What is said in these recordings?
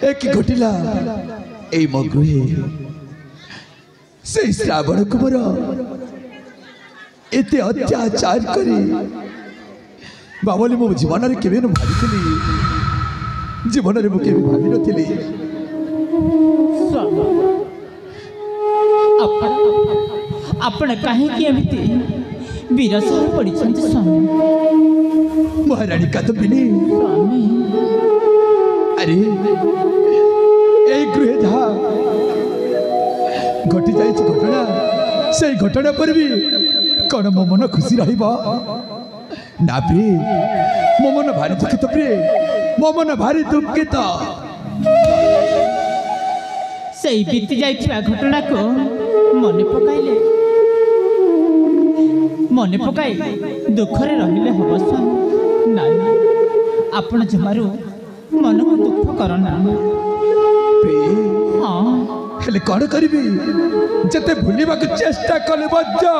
एक घटिला ए मो गृहे से श्रावण कुमार एते अत्याचार करी बाबली मो जीवन में केवे भावी जीवन में मुझे भावी नी आपण कहीं विरस पड़ी स्वामी महाराणी कादम्बिनी अरे ए गृहे जहा घटी जाए घटना से घटना पर भी कौन मो मन खुशी रहा ना प्रिय मो मन भारी दुखित प्रिय मो मन भारी दुखित से बीती जाइथिबा घटना को मन पकाई दुखरे रहिले हम स्वामी ना आपण जमारू मन को दुख करना हाँ हेले कौन करी जते भूलिबा को चेष्टा कले बज्जा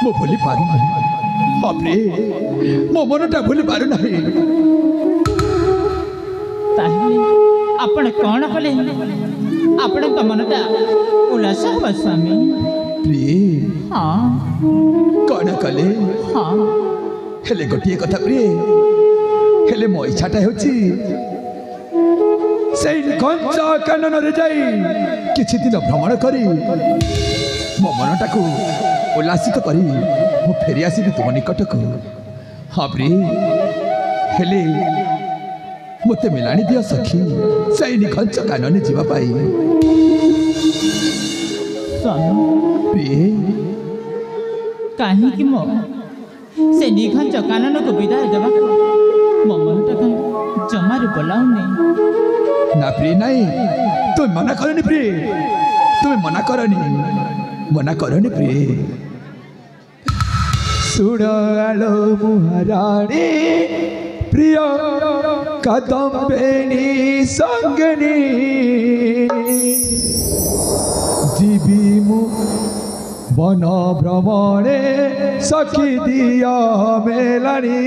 मो भूली पारू नहीं अपने मो मनटा भूली पारू नहीं ताहिले आपण कौन कले आपण का मनटा उल्लास हो स्वामी प्रिय हाँ कौन कले हाँ हेले गोटे कथा प्रिय हेले मो इच्छाटा होची कंच कानन रे जाई किछि दिन भ्रमण करी मो मनटा को उल्लासित करी मो फेरी आसीबी तुम निकट को हाँ प्रिय हेले मते मिलानी दियो सखी सही कंच कानन जीवा पाई प्रिय कहीं कि मो से निघंच कानन को विदाय देवा मो मनटा जमार बोलाऊनी ना प्रिय नहीं तुम मना करनी प्रिय तुम मना करनी प्रिय सुड़ालो मुहाराणी प्रिय कादम्बिनी संगनी जीवी मु वन भ्रमणे सखी दिया मेलानी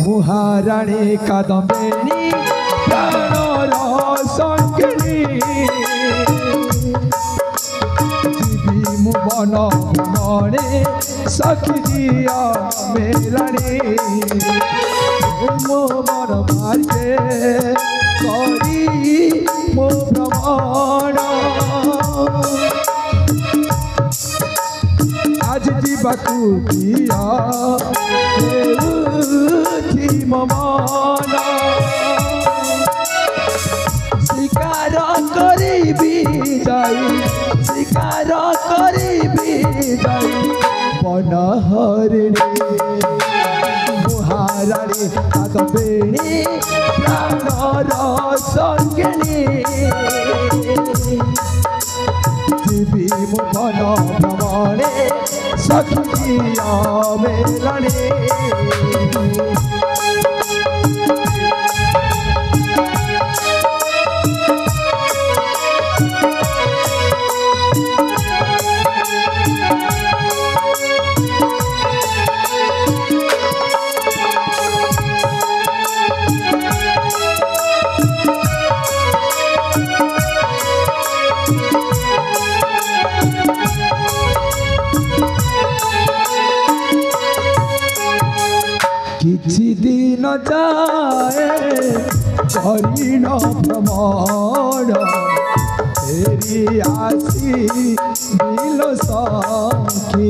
मुहाराणी कादम्बिनी प्राणर संगिनी जीवी मु वन भ्रमणे सखी दिया मेलानी मो मन भाजे करी मो भ्रमण आज जीवाकू दिया मन शिकार करी जाई बन हरिणी मुहाराणी कादम्बिनी प्राणर संगिनी जीवी मु वन भ्रमणे सखी मेलानी किछि दिन जाए करिन भ्रमण फेरी आसी बिल सखी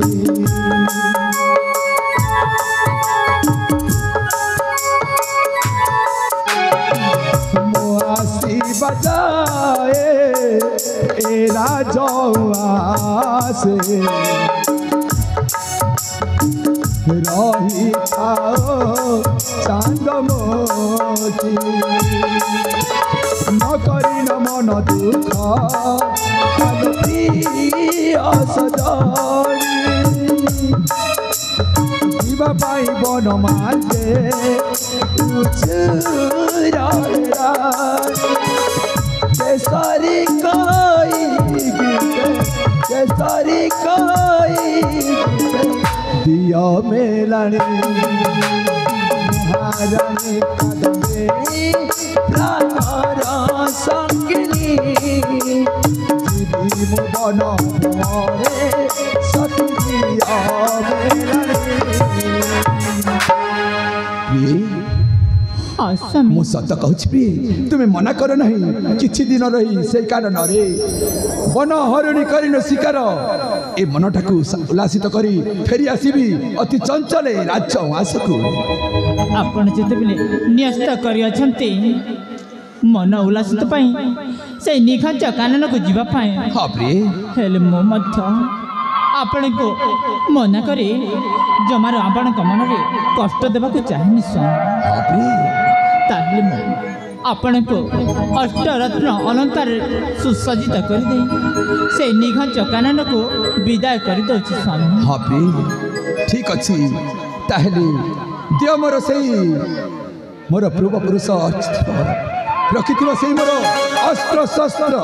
मो आसी बजाए ए राजवासे रही चांद मोती न करी न मन दुख जीवा पाई बन माजे केसरी कोई दिया मेलानी ହାରାଣୀ କାଦମ୍ବେ ପ୍ରାଣର ସଙ୍ଗିନୀ ଯିବି ମୁଁ ବନ ଭ୍ରମରେ ସତୀ ପ୍ରିୟେ हाँ स्वामी ମୁଁ ସତ କହୁଛି ପ୍ରିୟେ ତୁମେ ମନା କର ନାହିଁ କିଛି ଦିନ ରହି ସେଇ କାରଣରେ ବନ ହରିଣୀ କରିନ ଶିକାର ଏ ମନଟାକୁ ଉଲ୍ଲାସିତ କରି ଫେରି ଆସିବି ଅତି ଚଞ୍ଚଳେ ରାଜ୍ୟ ଉଆସକୁ। ଆପଣ ଯେତେବେଳେ ନ୍ୟସ୍ତ କରିଅଛନ୍ତି ମନ ଉଲ୍ଲାସିତ ପାଇଁ ସେଇ ନିଘଞ୍ଚ କାନନକୁ ଯିବା ପାଇଁ ହଁ ପ୍ରିୟେ ହେଲେ ମୁଁ ମଧ୍ୟ ଆପଣଙ୍କୁ ମନା କରି ଜମାରୁ ଆପଣଙ୍କ ମନରେ କଷ୍ଟ ଦେବାକୁ ଚାହେଁନି ସ୍ୱାମୀ। ହଁ ପ୍ରିୟେ ତାହେଲେ ମୁଁ ଆପଣଙ୍କୁ ଅଷ୍ଟରତ୍ନ ଅଳଙ୍କାର ସୁସଜ୍ଜିତ କରିଦେଇ ସେଇ ନିଘଞ୍ଚ କାନନକୁ ବିଦାୟ କରିଦେଉଛି ସ୍ୱାମୀ। ହଁ ପ୍ରିୟେ ଠିକ୍ ଅଛି ତାହେଲେ ଦିଅ ମୋର ସେଇ ମୋର ପୂର୍ବପୁରୁଷ ରଖିଥିବା ସେଇ ମୋର ଅସ୍ତ୍ର ଶସ୍ତ୍ର